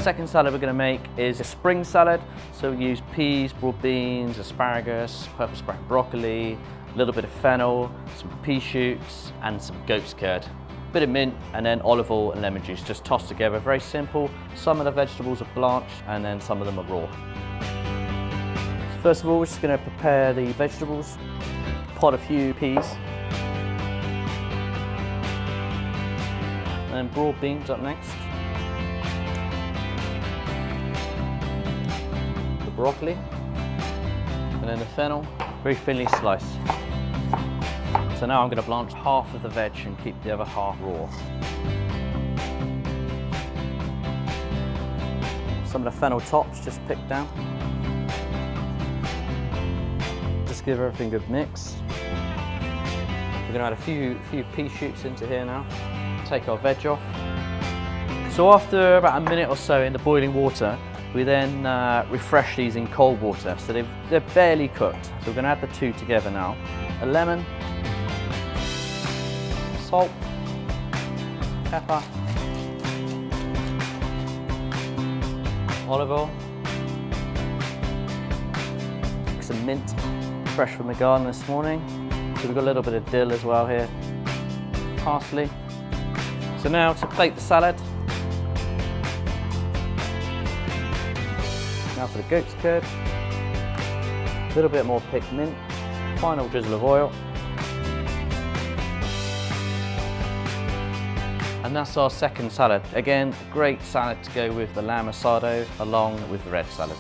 Second salad we're going to make is a spring salad. So we use peas, broad beans, asparagus, purple sprouted broccoli, a little bit of fennel, some pea shoots and some goat's curd. Bit of mint and then olive oil and lemon juice, just tossed together, very simple. Some of the vegetables are blanched and then some of them are raw. So first of all, we're just going to prepare the vegetables. Pot a few peas. And then broad beans up next. The broccoli. And then the fennel, very thinly sliced. So now I'm going to blanch half of the veg and keep the other half raw. Some of the fennel tops just picked down. Just give everything a good mix. We're going to add a few pea shoots into here now. Take our veg off. So after about a minute or so in the boiling water, we then refresh these in cold water. So they're barely cooked. So we're going to add the two together now. A lemon. Salt, pepper, olive oil, some mint, fresh from the garden this morning. So we've got a little bit of dill as well here, parsley. So now to plate the salad. Now for the goat's curd, a little bit more picked mint, final drizzle of oil. And that's our second salad. Again, a great salad to go with the lamb asado along with the red salad.